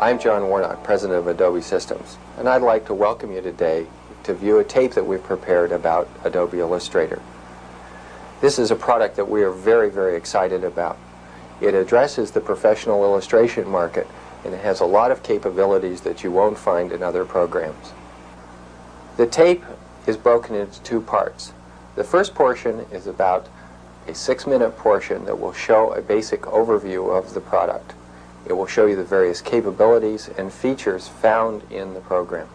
I'm John Warnock, President of Adobe Systems, and I'd like to welcome you today to view a tape that we've prepared about Adobe Illustrator. This is a product that we are very, very excited about. It addresses the professional illustration market, and it has a lot of capabilities that you won't find in other programs. The tape is broken into two parts. The first portion is about a 6-minute portion that will show a basic overview of the product. It will show you the various capabilities and features found in the program.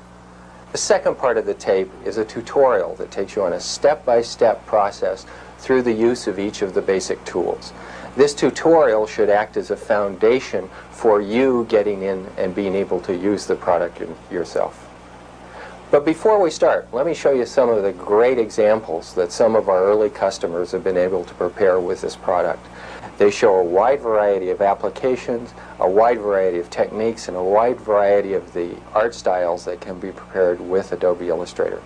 The second part of the tape is a tutorial that takes you on a step-by-step process through the use of each of the basic tools. This tutorial should act as a foundation for you getting in and being able to use the product yourself. But before we start, let me show you some of the great examples that some of our early customers have been able to prepare with this product. They show a wide variety of applications, a wide variety of techniques, and a wide variety of the art styles that can be prepared with Adobe Illustrator.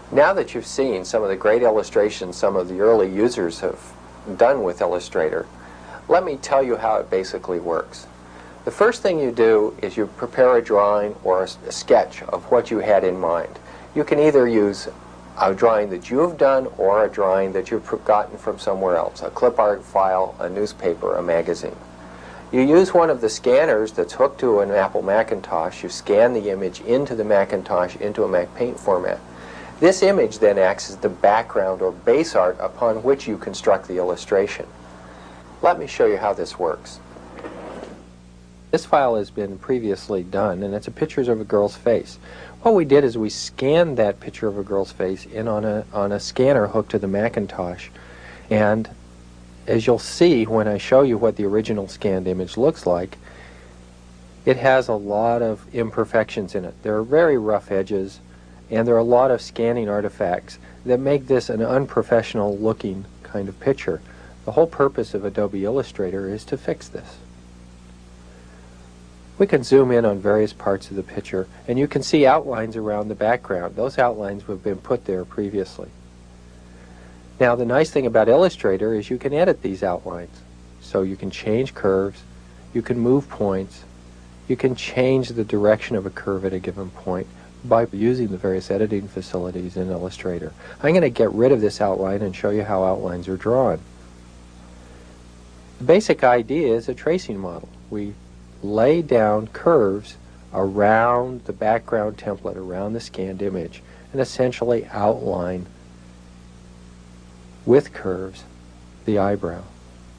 Now that you've seen some of the great illustrations some of the early users have done with Illustrator, let me tell you how it basically works. The first thing you do is you prepare a drawing or a sketch of what you had in mind. You can either use a drawing that you have done or a drawing that you've gotten from somewhere else, a clip art file, a newspaper, a magazine. You use one of the scanners that's hooked to an Apple Macintosh. You scan the image into the Macintosh into a Mac Paint format. This image then acts as the background or base art upon which you construct the illustration. Let me show you how this works. This file has been previously done, and it's a picture of a girl's face. What we did is we scanned that picture of a girl's face in on a scanner hooked to the Macintosh, and as you'll see when I show you what the original scanned image looks like, it has a lot of imperfections in it. There are very rough edges, and there are a lot of scanning artifacts that make this an unprofessional looking kind of picture. The whole purpose of Adobe Illustrator is to fix this. We can zoom in on various parts of the picture, and you can see outlines around the background. Those outlines have been put there previously. Now, the nice thing about Illustrator is you can edit these outlines. So you can change curves, you can move points, you can change the direction of a curve at a given point by using the various editing facilities in Illustrator. I'm going to get rid of this outline and show you how outlines are drawn. The basic idea is a tracing model. We lay down curves around the background template, around the scanned image, and essentially outline with curves the eyebrow.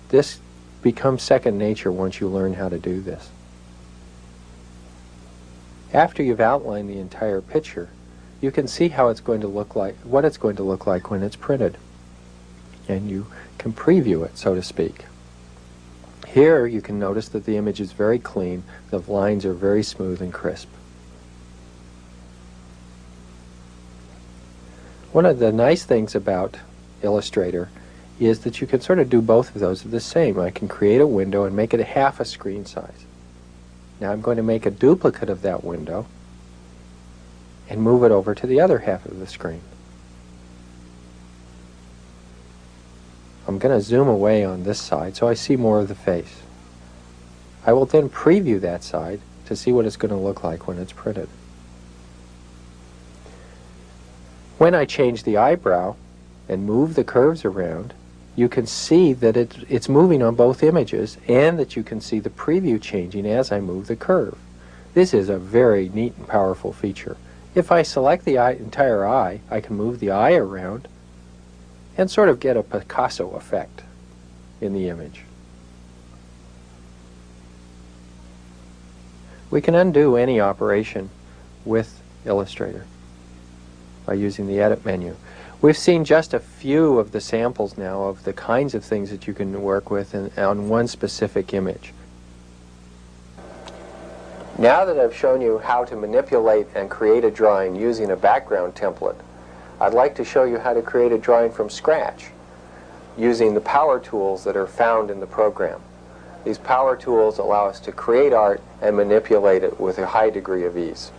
This becomes second nature once you learn how to do this. After you've outlined the entire picture, you can see how it's going to look like, what it's going to look like when it's printed. And you can preview it, so to speak. Here you can notice that the image is very clean, the lines are very smooth and crisp. One of the nice things about Illustrator is that you can sort of do both of those the same. I can create a window and make it half a screen size. Now I'm going to make a duplicate of that window and move it over to the other half of the screen. I'm going to zoom away on this side so I see more of the face. I will then preview that side to see what it's going to look like when it's printed. When I change the eyebrow and move the curves around, you can see that it's moving on both images, and that you can see the preview changing as I move the curve. This is a very neat and powerful feature. If I select the entire eye, I can move the eye around and sort of get a Picasso effect in the image. We can undo any operation with Illustrator by using the Edit menu. We've seen just a few of the samples now of the kinds of things that you can work with on one specific image. Now that I've shown you how to manipulate and create a drawing using a background template, I'd like to show you how to create a drawing from scratch using the power tools that are found in the program. These power tools allow us to create art and manipulate it with a high degree of ease.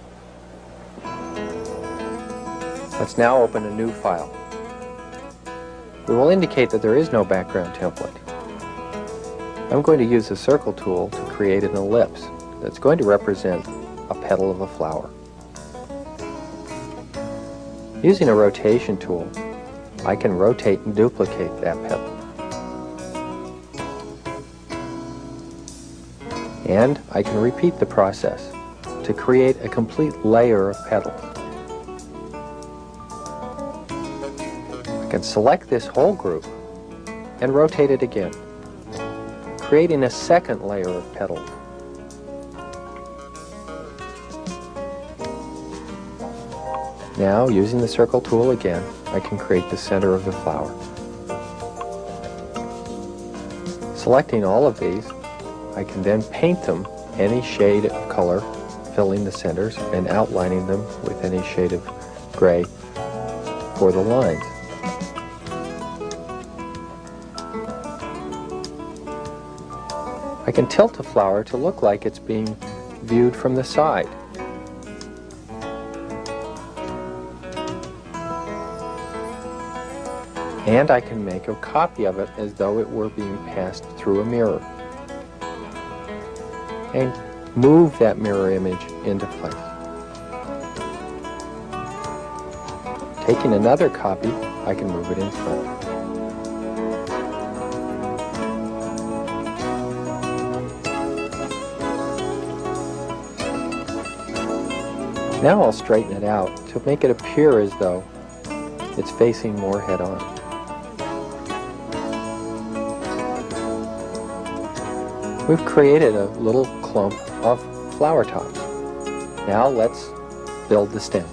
Let's now open a new file. We will indicate that there is no background template. I'm going to use the circle tool to create an ellipse that's going to represent a petal of a flower. Using a rotation tool, I can rotate and duplicate that petal. And I can repeat the process to create a complete layer of petals. I can select this whole group and rotate it again, creating a second layer of petals. Now, using the circle tool again, I can create the center of the flower. Selecting all of these, I can then paint them any shade of color, filling the centers and outlining them with any shade of gray for the lines. I can tilt the flower to look like it's being viewed from the side. And I can make a copy of it as though it were being passed through a mirror. And move that mirror image into place. Taking another copy, I can move it in front. Now I'll straighten it out to make it appear as though it's facing more head-on. We've created a little clump of flower tops. Now let's build the stem.